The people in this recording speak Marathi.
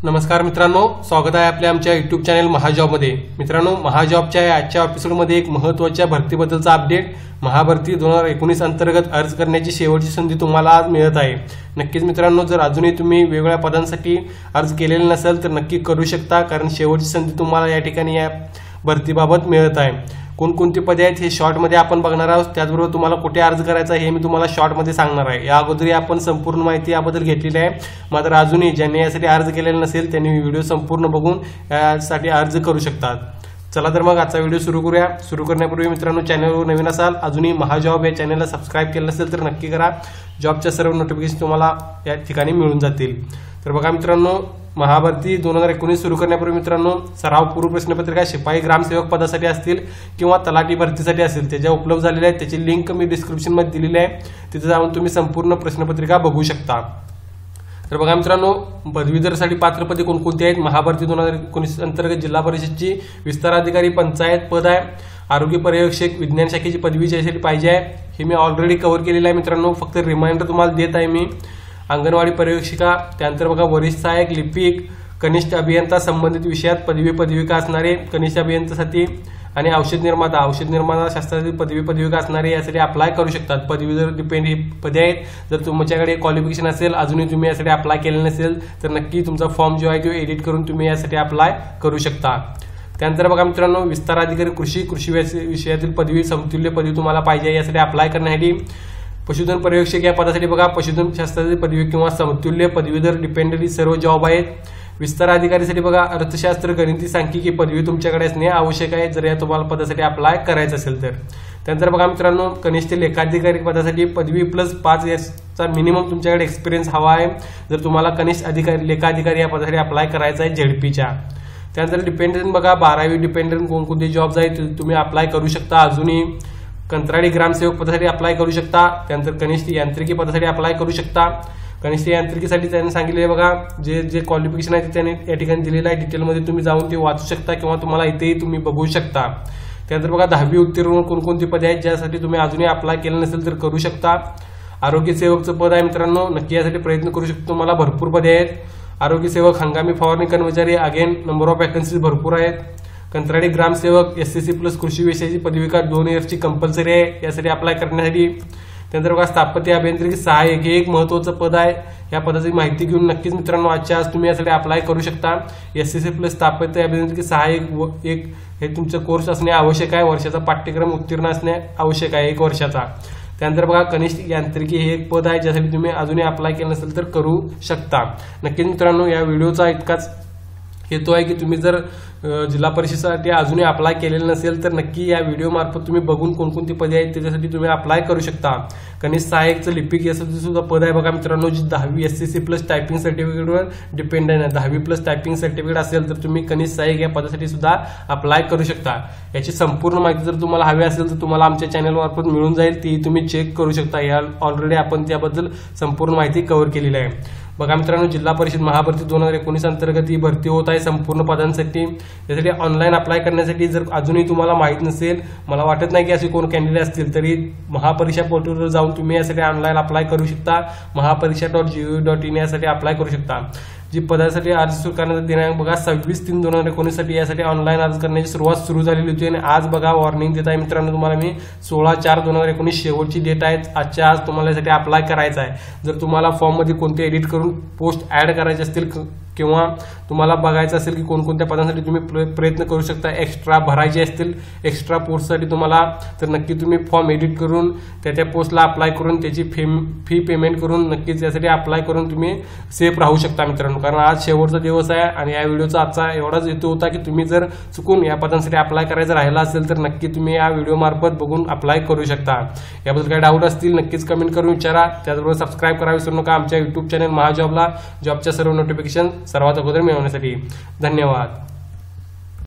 नमस्कार मित्रांनो, स्वागत आहे आपल्या आमच्या यूट्यूब चॅनल महाजॉबमध्ये। मित्रांनो, महाजॉबच्या आजच्या एपिसोडमध्ये एक महत्त्वाच्या भरतीबद्दलचा अपडेट। महाभरती 2019 अंतर्गत अर्ज करण्याची शेवटची संधी तुम्हाला आज मिळत आहे। नक्कीच मित्रांनो, जर अजूनही तुम्ही वेगवेगळ्या पदांसाठी अर्ज केलेले नसेल तर नक्की करू शकता, कारण शेवटची संधी तुम्हाला या ठिकाणी या भरतीबाबत मिळत आहे। कोणकोणती पदे आहेत हे शॉर्टमध्ये आपण बघणार आहोत। त्याचबरोबर तुम्हाला कुठे अर्ज करायचा हे मी तुम्हाला शॉर्टमध्ये सांगणार आहे। या अगोदर आपण संपूर्ण माहिती याबद्दल घेतलेली आहे, मात्र अजूनही ज्यांनी यासाठी अर्ज केलेला नसेल त्यांनी व्हिडिओ संपूर्ण बघून यासाठी अर्ज करू शकतात। चला तर मग आजचा व्हिडिओ सुरू करूया। सुरू करण्यापूर्वी मित्रांनो, चॅनलवर नवीन असाल, अजूनही महाजॉब या चॅनलला सबस्क्राइब केलं नसेल तर नक्की करा। जॉबच्या सर्व नोटिफिकेशन तुम्हाला या ठिकाणी मिळून जातील। तर बघा मित्रांनो, महाभरती 2019 सुरू करण्यापूर्वी मित्रांनो, सराव पूर्व प्रश्नपत्रिका शिपाई ग्रामसेवक पदासाठी असतील किंवा तलाठी भरतीसाठी असेल त्याच्या उपलब्ध झालेल्या आहेत। त्याची लिंक मी डिस्क्रिप्शन मध्ये दिलेली आहे, तिथे जाऊन तुम्ही संपूर्ण प्रश्नपत्रिका बघू शकता। तर बघा मित्रांनो, पदवीधरसाठी पात्र पदे कोणकोणती आहेत। महाभरती 2019 अंतर्गत जिल्हा परिषदची विस्तार अधिकारी पंचायत पद आहे। आरोग्य पर्यवेक्षक विज्ञान शाखेची पदवी ज्यासाठी पाहिजे आहे हे मी ऑलरेडी कव्हर केलेलं आहे मित्रांनो, फक्त रिमाइंडर तुम्हाला देत आहे मी। अंगणवाडी पर्यवेक्षिका, त्यानंतर बघा वरिष्ठ सहाय्यक लिपिक, कनिष्ठ अभियंता संबंधित विषयात पदविका असणारे कनिष्ठ अभियंतासाठी, आणि औषध निर्माता शास्त्रातील पदविका असणारे यासाठी अप्लाय करू शकतात। पदवीधर डिपेंड ही पदे आहेत। जर तुमच्याकडे क्वालिफिकेशन असेल, अजूनही तुम्ही यासाठी अप्लाय केले नसेल तर नक्की तुमचा फॉर्म जो आहे तो एडिट करून तुम्ही यासाठी अप्लाय करू शकता। त्यानंतर बघा मित्रांनो, विस्तार अधिकारी कृषी विषयातील पदवी समतुल्य पदवी तुम्हाला पाहिजे, यासाठी अप्लाय करण्यासाठी पशुधन पर्यवेक्षक या पदासाठी बघा पशुधन शास्त्राची पदवी किंवा समतुल्य पदवीधर डिपेंडेंट सर्व जॉब आहेत। विस्तार अधिकारीसाठी बघा अर्थशास्त्र गणिती सांख्यिकी पदवी तुमच्याकडे असणे आवश्यक आहे, जर या तुम्हाला पदासाठी अप्लाय करायचं असेल तर। त्यानंतर बघा मित्रांनो, कनिष्ठ लेखाधिकारी पदासाठी पदवी प्लस 5 इयर्सचा मिनिमम तुमच्याकडे एक्सपिरियन्स हवा आहे, जर तुम्हाला कनिष्ठ लेखाधिकारी या पदासाठी अप्लाय करायचा आहे झेडपीच्या। त्यानंतर डिपेंडंट बघा 12वी डिपेंडंट कोणकोणते जॉब्स आहेत तुम्ही अप्लाय करू शकता। अजूनही कंत्राटी ग्रामसेवक पदासाठी अप्लाय करू शकता। त्यानंतर कनिष्ठ यांत्रिकी पदासाठी अप्लाय करू शकता। कनिष्ठ यांत्रिकीसाठी त्यांनी सांगितले बघा जे क्वालिफिकेशन आहे ते त्यांनी या ठिकाणी दिलेलं आहे, डिटेलमध्ये तुम्ही जाऊन ते वाचू शकता किंवा तुम्हाला इथेही तुम्ही बघू शकता। त्यानंतर बघा 10वी उत्तीर्ण कोणकोणती पदे आहेत ज्यासाठी तुम्ही अजूनही अप्लाय केलं नसेल तर करू शकता। आरोग्य सेवकचं पद आहे मित्रांनो, नक्की यासाठी प्रयत्न करू शकतो, तुम्हाला भरपूर पदे आहेत। आरोग्य सेवक, हंगामी फवारणी कर्मचारी, अगेन नंबर ऑफ वॅकन्सीज भरपूर आहेत। कंत्राटी ग्रामसेवक SCC प्लस कृषी विषयाची पदविका 2 इयर्सची कंपल्सरी आहे, यासाठी अप्लाय करण्यासाठी। त्यानंतर बघा स्थापत्य अभियांत्रिकी सहाय्यक हे एक महत्त्वाचं पद आहे। या पदाची माहिती घेऊन नक्कीच मित्रांनो आजच्या आज तुम्ही यासाठी अप्लाय करू शकता। SCC प्लस स्थापत्य अभियांत्रिकी सहाय्यक एक हे तुमचं कोर्स असणे आवश्यक आहे, वर्षाचा पाठ्यक्रम उत्तीर्ण असणे आवश्यक आहे, 1 वर्षाचा। त्यानंतर बघा कनिष्ठ यांत्रिकी हे एक पद आहे ज्यासाठी तुम्ही अजूनही अप्लाय केलं नसेल तर करू शकता। नक्कीच मित्रांनो, या व्हिडिओचा इतकाच हेतू आहे की तुम्ही जर जिल्हा परिषदेसाठी अजूनही अप्लाय केलेलं नसेल तर नक्की या व्हिडिओ मार्फत तुम्ही बघून कोणकोणती पदे आहेत त्याच्यासाठी तुम्ही अप्लाय करू शकता। कनिष्ठ सहाय्यकचं लिपिक यासाठी सुद्धा पद आहे बघा मित्रांनो, जी 10वी SCC प्लस टायपिंग सर्टिफिकेटवर डिपेंडेंट आहे। 10वी प्लस टायपिंग सर्टिफिकेट असेल तर तुम्ही कनिष्ठ सहाय्यक या पदासाठी सुद्धा अप्लाय करू शकता। याची संपूर्ण माहिती जर तुम्हाला हवी असेल तर तुम्हाला आमच्या चॅनल मार्फत मिळून जाईल, ती तुम्ही चेक करू शकता। या ऑलरेडी आपण त्याबद्दल संपूर्ण माहिती कव्हर केलेली आहे। बघा मित्रांनो, जिल्हा परिषद महाभरती 2019 अंतर्गत ही भरती होत आहे संपूर्ण पदांसाठी। त्यासाठी ऑनलाईन अप्लाय करण्यासाठी जर अजूनही तुम्हाला माहित नसेल, मला वाटत नाही की असे कोण कॅन्डिडेट असतील, तरी महापरीक्षा पोर्टलवर जाऊन तुम्ही यासाठी ऑनलाईन अप्लाय करू शकता। महापरीक्षा.gov.in यासाठी अप्लाय करू शकता। जी पदासाठी अर्ज सुरू करण्याचा दिनांक बघा 26/3/2019 साठी यासाठी ऑनलाईन अर्ज करण्याची सुरुवात सुरू झालेली होती, आणि आज बघा वॉर्निंग देत आहे मित्रांनो तुम्हाला मी 16/4/2019 शेवटची डेट आहे। आजच्या आज तुम्हाला यासाठी अप्लाय करायचा आहे। जर तुम्हाला फॉर्म मध्ये कोणते एडिट करून पोस्ट ऍड करायचे असतील किंवा तुम्हाला बघायचं असेल की कोणकोणत्या पदांसाठी तुम्ही प्रयत्न करू शकता, एक्स्ट्रा भरायचे असतील एक्स्ट्रा पोस्टसाठी तुम्हाला, तर नक्की तुम्ही फॉर्म एडिट करून त्या पोस्टला अप्लाय करून त्याची फी पेमेंट करून नक्कीच यासाठी अप्लाय करून तुम्ही सेफ राहू शकता मित्रांनो, कारण आज शेवटचा दिवस आहे। आणि या व्हिडिओचा आजचा एवढाच हेतू होता की तुम्ही जर चुकून या पदांसाठी अप्लाय करायचं राहिला असेल तर नक्की तुम्ही या व्हिडिओ मार्फत बघून अप्लाय करू शकता। याबद्दल काही डाऊट असतील नक्कीच कमेंट करून विचारा। त्याचबरोबर सबस्क्राईब करायला विसरू नका आमच्या यूट्यूब चॅनल महाजॉबला, जॉबच्या सर्व नोटिफिकेशन सर्वात अगोदर मिळवण्यासाठी। धन्यवाद।